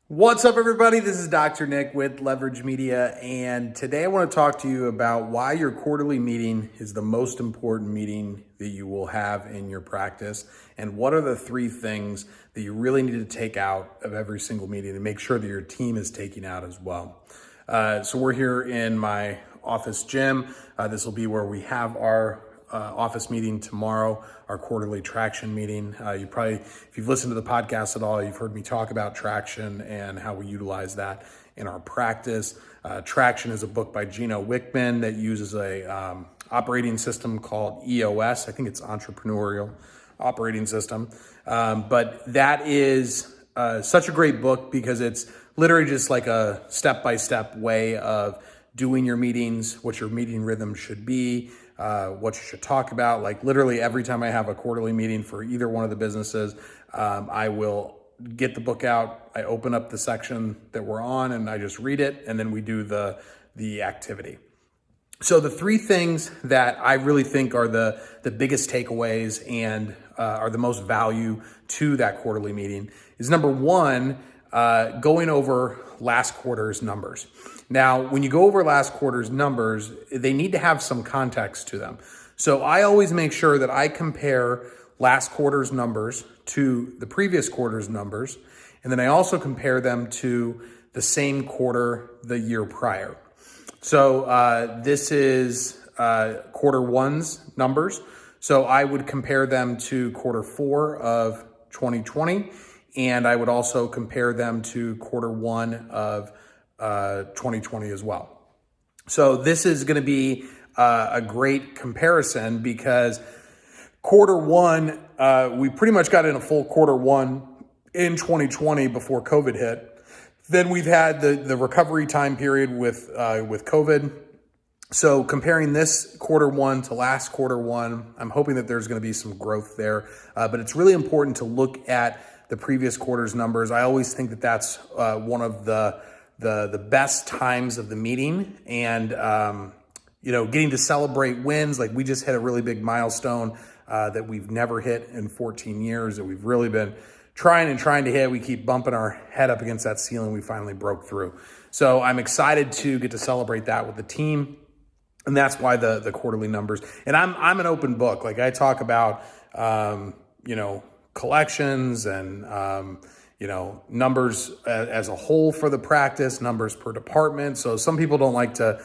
What's up, everybody? This is Dr. Nick with Leverage Media, and today I want to talk to you about why your quarterly meeting is the most important meeting that you will have in your practice, and what are the three things that you really need to take out of every single meeting and make sure that your team is taking out as well. So we're here in my office gym. This will be where we have our office meeting tomorrow, our quarterly traction meeting. You probably, if you've listened to the podcast at all, you've heard me talk about traction and how we utilize that in our practice. Traction is a book by 𝐍𝐮𝐬𝐭 that uses a operating system called EOS. I think it's Entrepreneurial Operating System. But that is such a great book because it's literally just like a step-by-step way of doing your meetings, what your meeting rhythm should be, what you should talk about. Like literally every time I have a quarterly meeting for either one of the businesses, I will get the book out. I open up the section that we're on and I just read it, and then we do the activity. So the three things that I really think are the biggest takeaways and are the most value to that quarterly meeting is, number one, going over last quarter's numbers. Now, when you go over last quarter's numbers, they need to have some context to them. So I always make sure that I compare last quarter's numbers to the previous quarter's numbers, and then I also compare them to the same quarter the year prior. So this is quarter one's numbers. So I would compare them to quarter four of 2020, and I would also compare them to quarter one of 2020 as well. So this is going to be a great comparison because quarter one, we pretty much got in a full quarter one in 2020 before COVID hit. Then we've had the recovery time period with COVID. So comparing this quarter one to last quarter one, I'm hoping that there's going to be some growth there. But it's really important to look at the previous quarter's numbers. I always think that that's one of the best times of the meeting, and getting to celebrate wins. Like we just hit a really big milestone that we've never hit in 14 years, that we've really been trying to hit. We keep bumping our head up against that ceiling. We finally broke through. So I'm excited to get to celebrate that with the team, and that's why the quarterly numbers. And I'm an open book. Like I talk about collections and numbers as a whole for the practice, numbers per department. So some people don't like to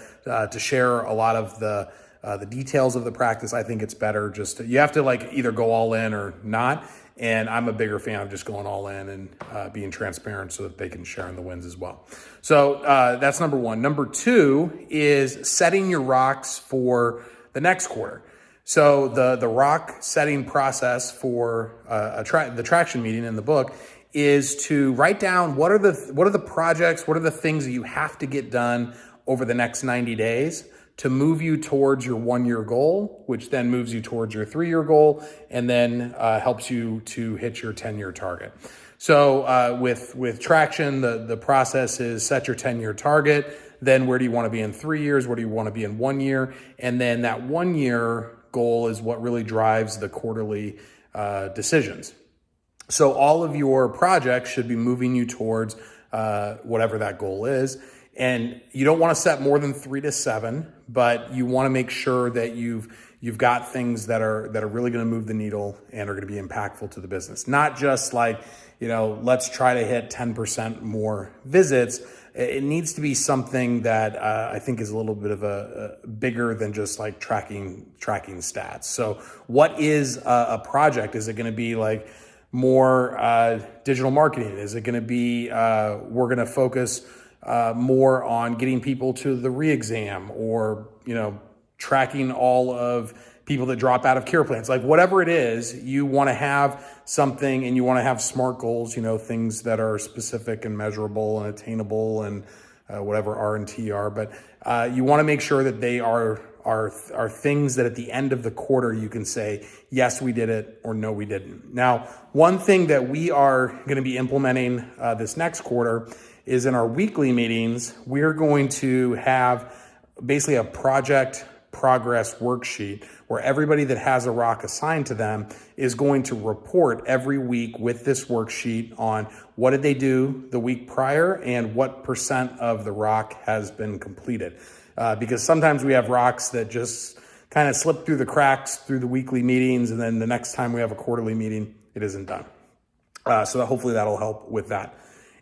share a lot of the details of the practice. I think it's better you have to like either go all in or not. And I'm a bigger fan of just going all in and being transparent so that they can share in the wins as well. So that's number one. Number two is setting your rocks for the next quarter. So the rock setting process for the traction meeting in the book is to write down what are the projects, what are the things that you have to get done over the next 90 days to move you towards your 1-year goal, which then moves you towards your 3-year goal, and then helps you to hit your 10-year target. So with traction, the process is set your 10-year target. Then where do you want to be in 3 years? Where do you want to be in 1 year? And then that 1-year goal is what really drives the quarterly decisions. So all of your projects should be moving you towards whatever that goal is. And you don't want to set more than 3 to 7, but you want to make sure that you've got things that are really going to move the needle and are going to be impactful to the business. Not just like, let's try to hit 10% more visits. It needs to be something that I think is a little bit of a bigger than just like tracking stats. So what is a project? Is it going to be like more digital marketing? Is it going to be we're going to focus more on getting people to the re-exam, or tracking all of people that drop out of care plans? Like whatever it is, you want to have something, and you want to have SMART goals, things that are specific and measurable and attainable, and whatever R and T are. But you want to make sure that they are things that at the end of the quarter you can say, yes, we did it, or no, we didn't. Now, one thing that we are going to be implementing this next quarter is in our weekly meetings, we're going to have basically a project progress worksheet where everybody that has a rock assigned to them is going to report every week with this worksheet on what did they do the week prior and what percent of the rock has been completed. Because sometimes we have rocks that just kind of slip through the cracks through the weekly meetings, and then the next time we have a quarterly meeting, it isn't done. So hopefully that'll help with that.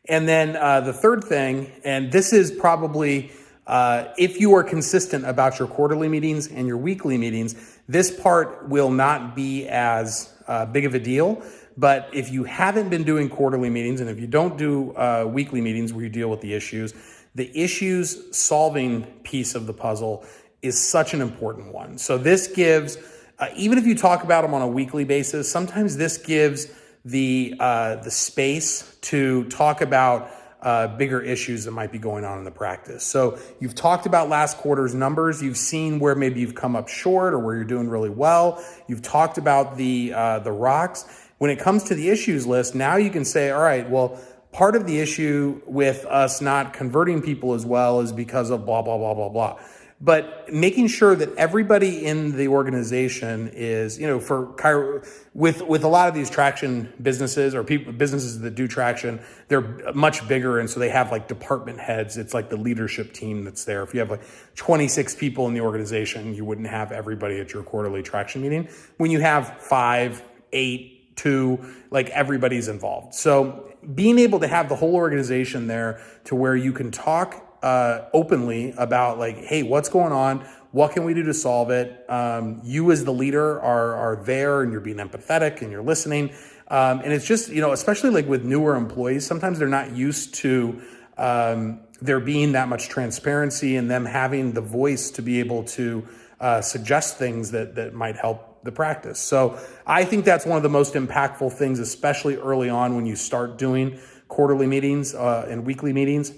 And then the third thing, and this is probably, if you are consistent about your quarterly meetings and your weekly meetings, this part will not be as big of a deal. But if you haven't been doing quarterly meetings, and if you don't do weekly meetings where you deal with the issues solving piece of the puzzle is such an important one. So this gives, even if you talk about them on a weekly basis, sometimes this gives the space to talk about bigger issues that might be going on in the practice. So you've talked about last quarter's numbers. You've seen where maybe you've come up short or where you're doing really well. You've talked about the rocks. When it comes to the issues list, now you can say, all right, well, part of the issue with us not converting people as well is because of blah, blah, blah, blah, blah. But making sure that everybody in the organization is, with a lot of these traction businesses or businesses that do traction, they're much bigger. And so they have like department heads. It's like the leadership team that's there. If you have like 26 people in the organization, you wouldn't have everybody at your quarterly traction meeting. When you have 5, 8, 2, like everybody's involved. So being able to have the whole organization there to where you can talk openly about like, hey, what's going on? What can we do to solve it? You as the leader are there and you're being empathetic and you're listening. And it's just, especially like with newer employees, sometimes they're not used to there being that much transparency and them having the voice to be able to suggest things that might help the practice. So I think that's one of the most impactful things, especially early on when you start doing quarterly meetings and weekly meetings,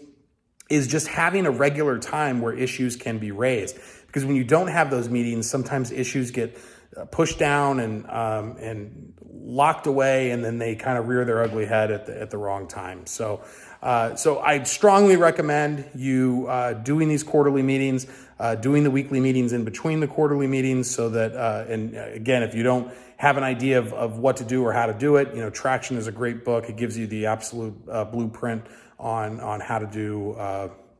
is just having a regular time where issues can be raised. Because when you don't have those meetings, sometimes issues get pushed down and locked away, and then they kind of rear their ugly head at the wrong time. So I strongly recommend you doing these quarterly meetings, doing the weekly meetings in between the quarterly meetings, so that, and again, if you don't have an idea of what to do or how to do it, Traction is a great book. It gives you the absolute blueprint on how to do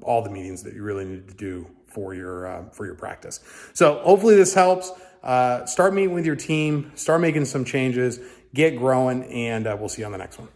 all the meetings that you really need to do for your practice. So hopefully this helps. Start meeting with your team, start making some changes, get growing, and we'll see you on the next one.